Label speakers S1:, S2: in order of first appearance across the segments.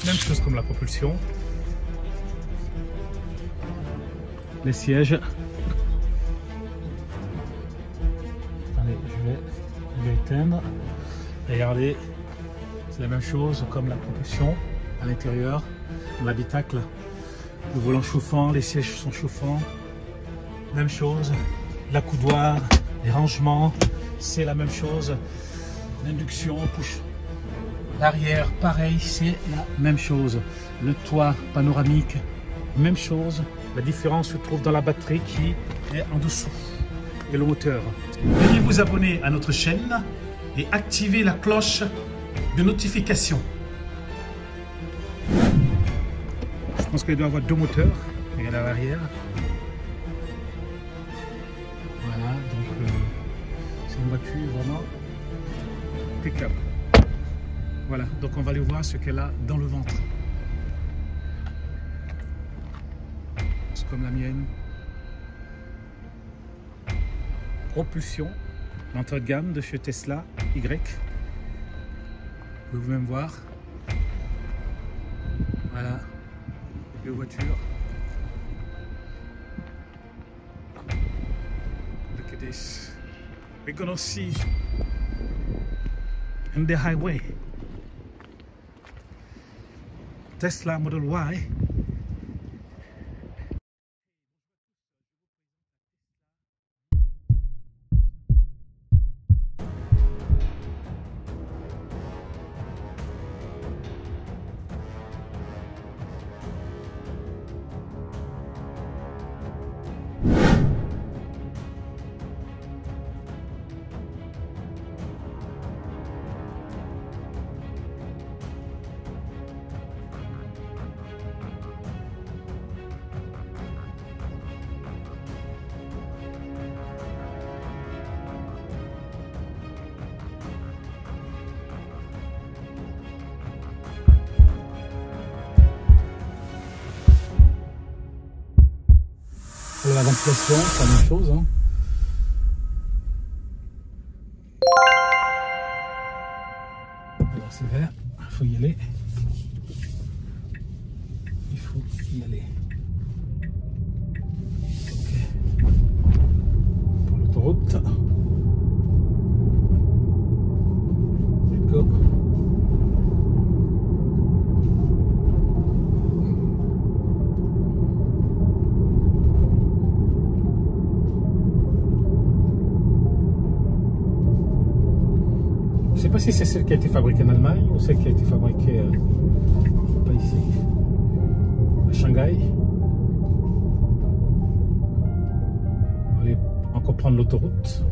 S1: Même chose comme la propulsion. Les sièges. Allez, je vais éteindre. Regardez, c'est la même chose comme la propulsion à l'intérieur, dans l'habitacle. Le volant chauffant, les sièges sont chauffants. Même chose. La coudoir, les rangements, c'est la même chose. L'induction, push. L'arrière, pareil, c'est la même chose. Le toit panoramique, même chose. La différence se trouve dans la batterie qui est en dessous et le moteur. Veuillez vous abonner à notre chaîne et activer la cloche de notification. Je pense qu'il doit y avoir deux moteurs. Regardez à l'arrière. Voilà, donc c'est une voiture vraiment pick-up. Voilà, donc on va aller voir ce qu'elle a dans le ventre. C'est comme la mienne. Propulsion, l'entrée de gamme de chez Tesla Y. Vous pouvez même voir. Voilà, deux voitures. Look at this. We're gonna see in the highway. Tesla Model Y. La ventilation, c'est la même chose. Hein. Alors c'est vert, il faut y aller. Il faut y aller. Ok. Pour l'autoroute. Let's go. Je ne sais pas si c'est celle qui a été fabriquée en Allemagne ou celle qui a été fabriquée pas ici, à Shanghai. On va aller encore prendre l'autoroute.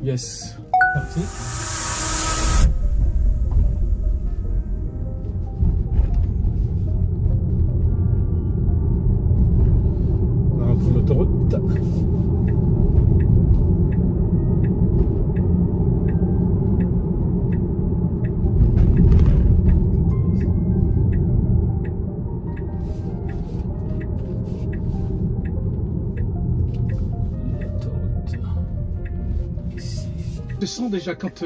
S1: Yes, parti. On va prendre l'autoroute. Je sens déjà quand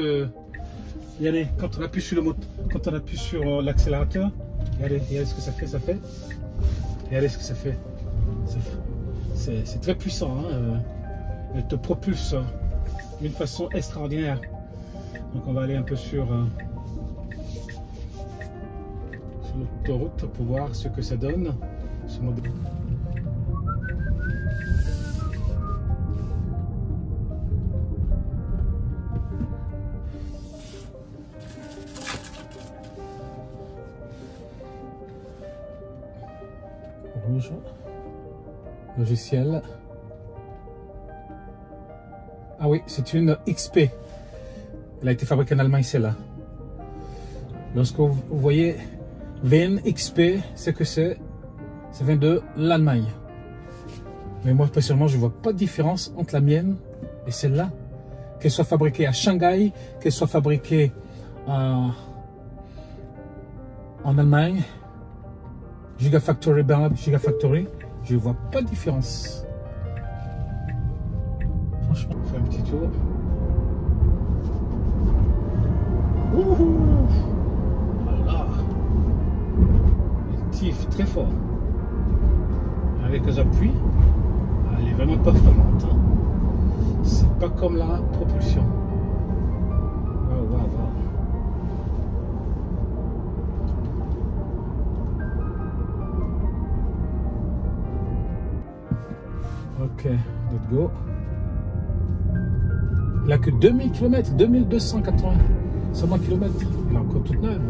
S1: quand on appuie sur le moteur, quand on appuie sur l'accélérateur, regardez ce que ça fait, regardez ce que ça fait. C'est très puissant, hein. Elle te propulse d'une façon extraordinaire. Donc on va aller un peu sur l'autoroute pour voir ce que ça donne, ce modèle. Rouge, logiciel. Ah oui, c'est une XP. Elle a été fabriquée en Allemagne, celle-là. Lorsque vous voyez VN XP, c'est que ça vient de l'Allemagne. Mais moi, personnellement, je ne vois pas de différence entre la mienne et celle-là. Qu'elle soit fabriquée à Shanghai, qu'elle soit fabriquée en Allemagne, Gigafactory, Gigafactory, je ne vois pas de différence. Franchement, on fait un petit tour. Ouhou. très fort. Avec les appuis, elle est vraiment performante. C'est pas comme la propulsion. Waouh, waouh, waouh. Ok, let's go. Il a que 2000 km, 2280 seulement kilomètres. Elle est encore toute neuve.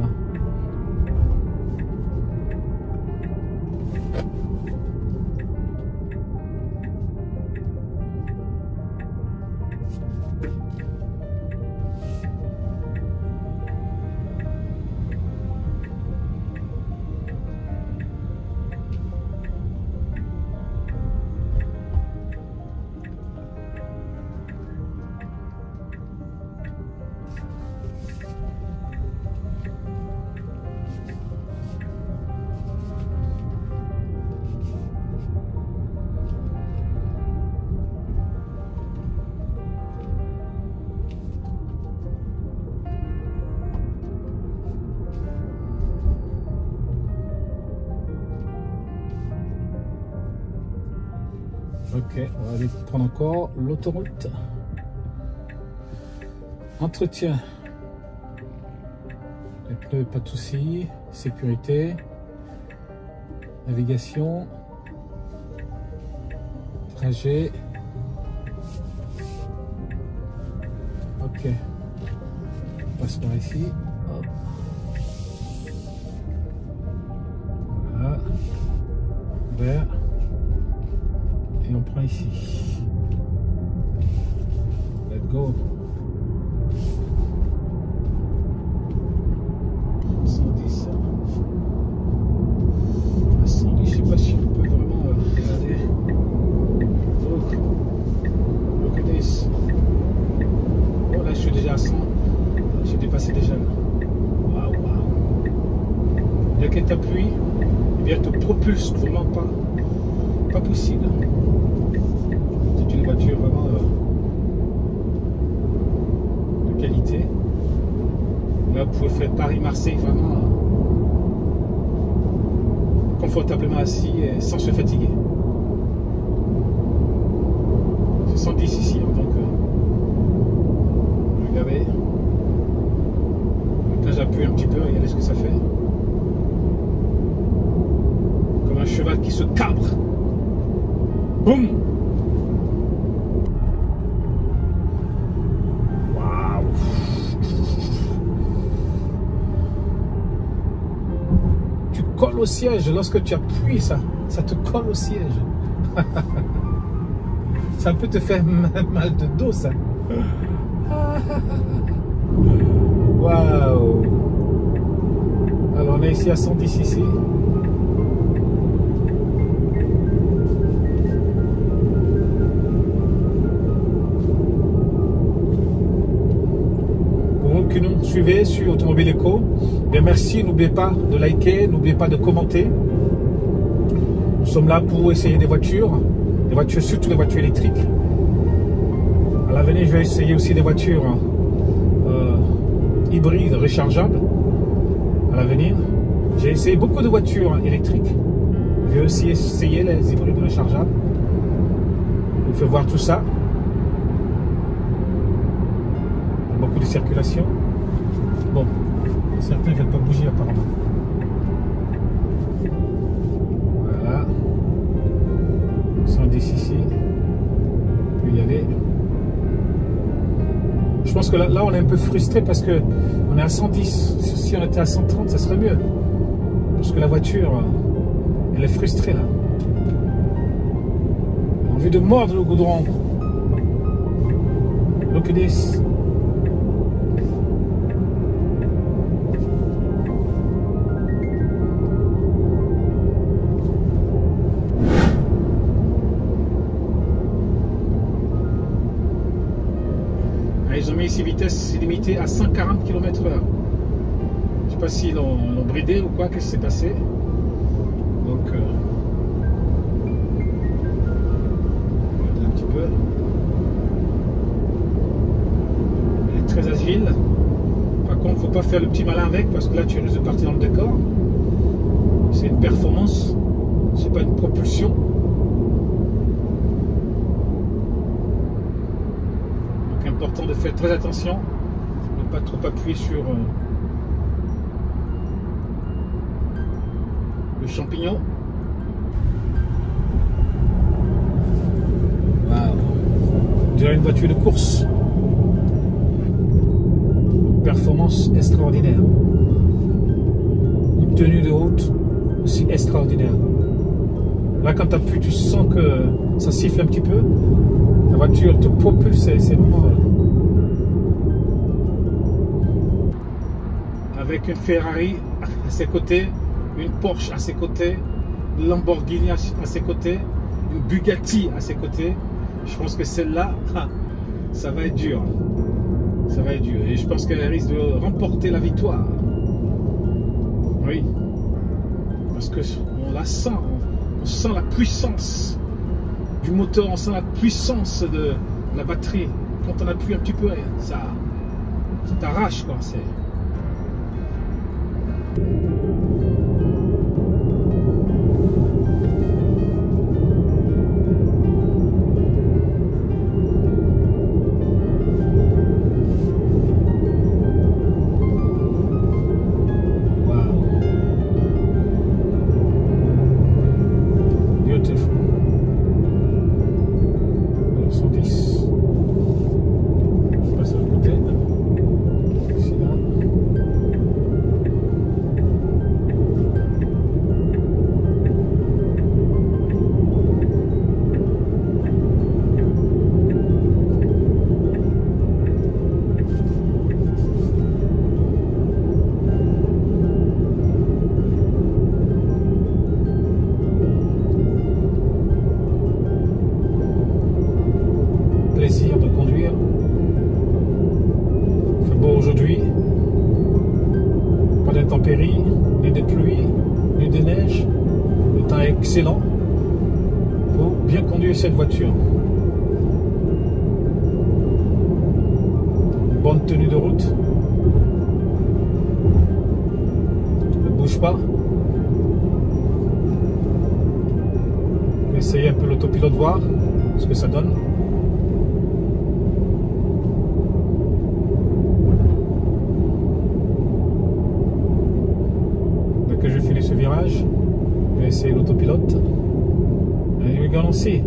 S1: Ok, on va aller prendre encore l'autoroute. Entretien. Les pneus, pas de soucis. Sécurité. Navigation. Trajet. Ok. On passe par ici. Hop. Voilà. Vert. Et on prend ici. Let's go. 110. À 110, je sais pas si on peut vraiment regarder. Look at this. Oh là, je suis déjà à 100. J'ai dépassé déjà. Waouh, waouh. Dès qu'elle t'appuie, eh bien, elle te propulse vraiment pas possible. C'est une voiture vraiment de qualité. Là, vous pouvez faire Paris-Marseille vraiment confortablement assis et sans se fatiguer. C'est 110 ici, hein, donc regardez. Quand j'appuie un petit peu, regardez ce que ça fait. Comme un cheval qui se cabre. Boum! Waouh! Tu colles au siège lorsque tu appuies, ça te colle au siège. Ça peut te faire mal de dos, ça. Waouh! Alors on est ici à 110 ici. Qui nous suivez sur Automobile Eco, bien merci, n'oubliez pas de liker, n'oubliez pas de commenter. Nous sommes là pour essayer des voitures, surtout les voitures électriques. À l'avenir, je vais essayer aussi des voitures hybrides rechargeables. À l'avenir, j'ai essayé beaucoup de voitures électriques. Je vais aussi essayer les hybrides rechargeables. Je vous fais voir tout ça. Beaucoup de circulation. Bon, certains ne veulent pas bouger apparemment. Voilà. 110 ici. On peut y aller. Je pense que là on est un peu frustré parce que on est à 110. Si on était à 130, ça serait mieux. Parce que la voiture, elle est frustrée là. Elle a envie de mordre le goudron. Look at this. Ils ont mis ici vitesse limitée à 140 km/h. Je ne sais pas s'ils l'ont bridé ou quoi, qu'est-ce qui s'est passé. Donc, un petit peu. Elle est très agile. Par contre, il ne faut pas faire le petit malin avec parce que là, tu risques de partir dans le décor. C'est une performance, c'est pas une propulsion. Donc important de faire très attention, ne pas trop appuyer sur le champignon. Wow. On dirait une voiture de course. Performance extraordinaire. Une tenue de route aussi extraordinaire. Là, quand tu appuies, tu sens que ça siffle un petit peu. La voiture te propulse, c'est vraiment... Avec une Ferrari à ses côtés, une Porsche à ses côtés, une Lamborghini à ses côtés, une Bugatti à ses côtés. Je pense que celle-là, ça va être dur. Ça va être dur. Et je pense qu'elle risque de remporter la victoire. Oui. Parce qu'on la sent. On sent la puissance du moteur. On sent la puissance de la batterie. Quand on appuie un petit peu, ça t'arrache, quoi. C'est... Plaisir de conduire. Il fait beau aujourd'hui. Pas d'intempéries, ni de pluie, ni de neige. Le temps est excellent pour bien conduire cette voiture. Bonne tenue de route. Ne bouge pas. On va essayer un peu l'autopilote, voir ce que ça donne. Que je finis ce virage, je vais essayer l'autopilote. And we're gonna see.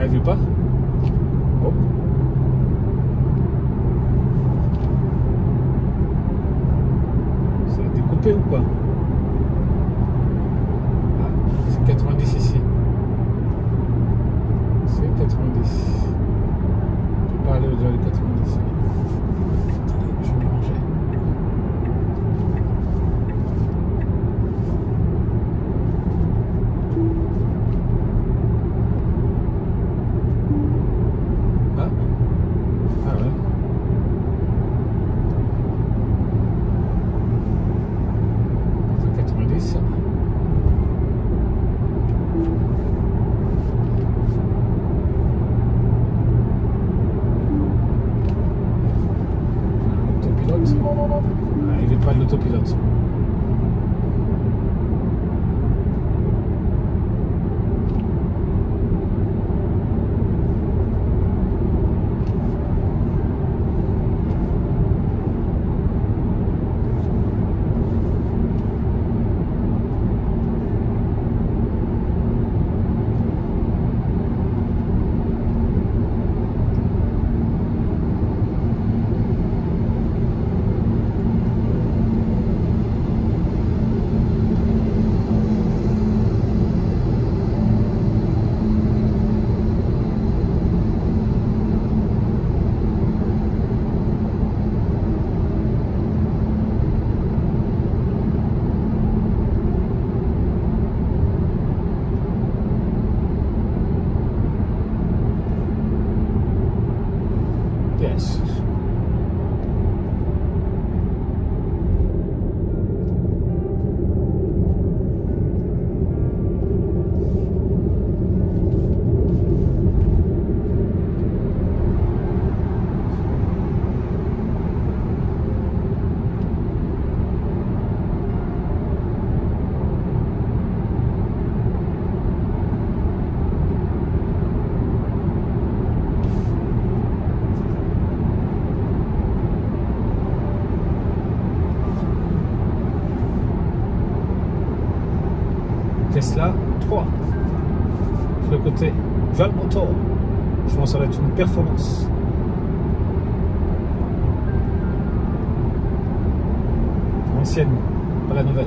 S1: Elle veut pas. Oh. Ça a découpé ou quoi? 90 ici. C'est 90. Je peux pas aller au-delà de 90. Attendez, je vais me ranger. Ah. Ah ouais. C'est 90. Tesla 3. Sur le côté Dual Motor. Je pense que ça va être une performance. Ancienne, pas la nouvelle.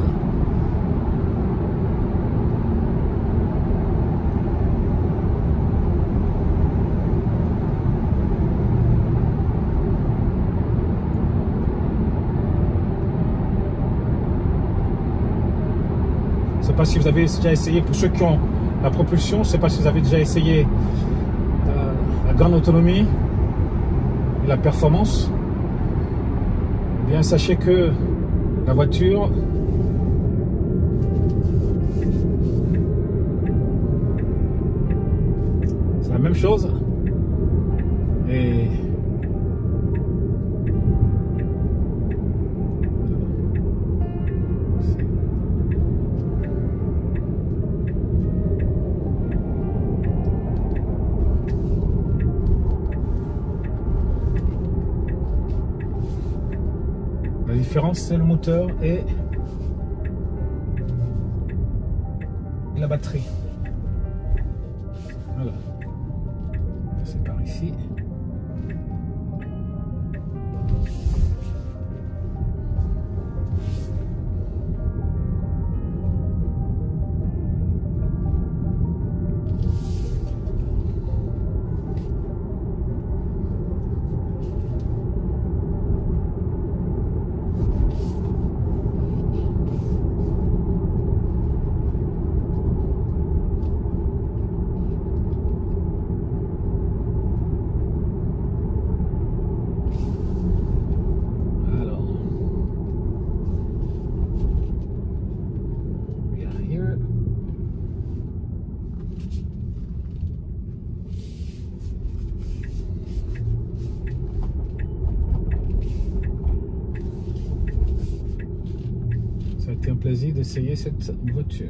S1: Je ne sais pas si vous avez déjà essayé, pour ceux qui ont la propulsion, je ne sais pas si vous avez déjà essayé la grande autonomie et la performance. Eh bien, sachez que la voiture c'est la même chose et la différence, c'est le moteur et la batterie. Voilà. C'est par ici. Ça a été un plaisir d'essayer cette voiture.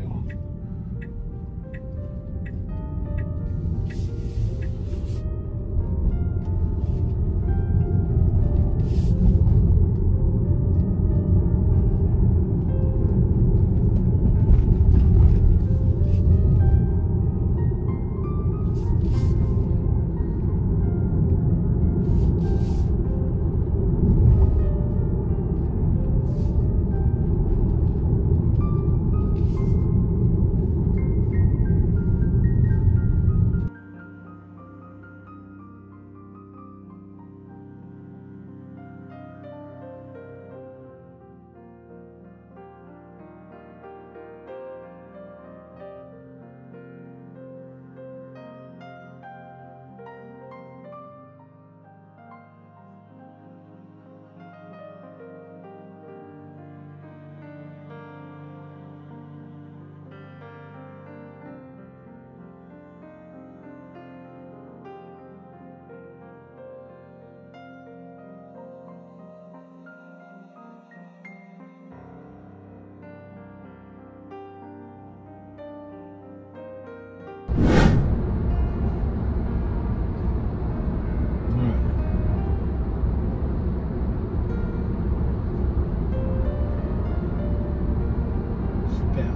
S1: Super.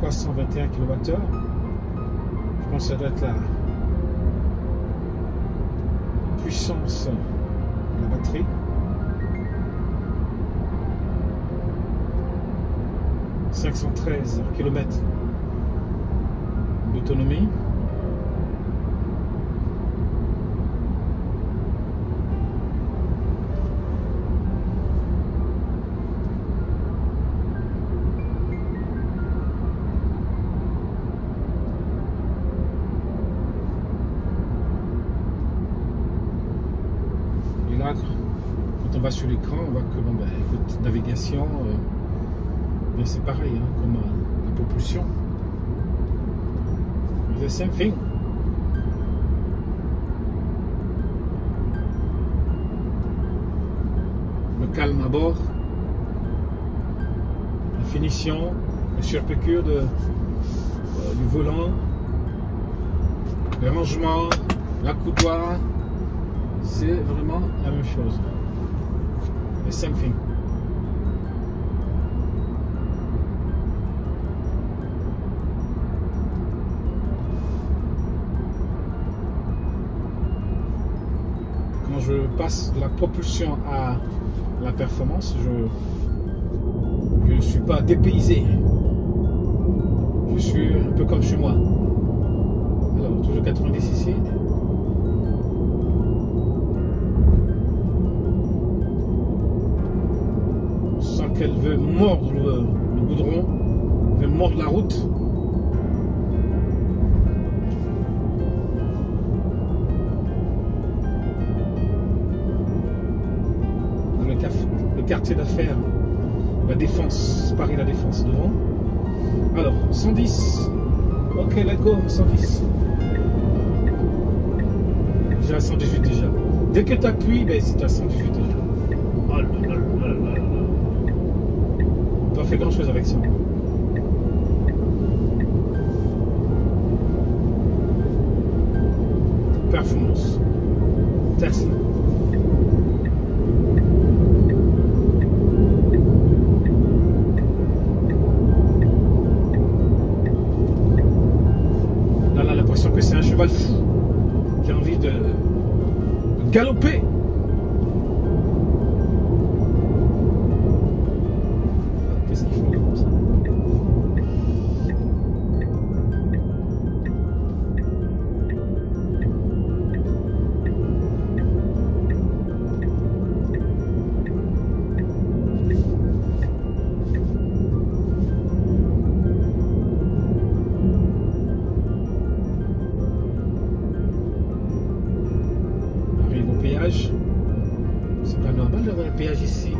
S1: 321 kWh. Je pense que ça doit être la puissance de la batterie. « 513 km d'autonomie. Et là, quand on va sur l'écran, on voit que bon, ben, écoute, navigation, bien c'est pareil, hein, comme la propulsion. The same thing. Le calme à bord, la finition, la surpiqûre du volant, le rangement, l'accoudoir, c'est vraiment la même chose. The same thing. passe de la propulsion à la performance. Je ne suis pas dépaysé. Je suis un peu comme chez moi. Alors, toujours 90 ici. On sent qu'elle veut mordre le goudron, elle veut mordre la route. Le quartier d'affaires, la Défense, Paris La Défense devant. Alors, 110. Ok, let's go, 110. J'ai à 118 déjà. Dès que tu appuies, ben, c'est à 118 déjà. Oh là là là là là. On doit faire grand chose avec ça. Performance. Tesla. Que c'est un cheval fou qui a envie de galoper. Qu'est-ce qu'il faut comme ça? C'est pas normal d'avoir un péage ici.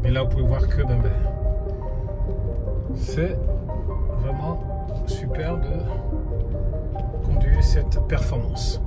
S1: Mais là vous pouvez voir que c'est vraiment super de conduire cette performance.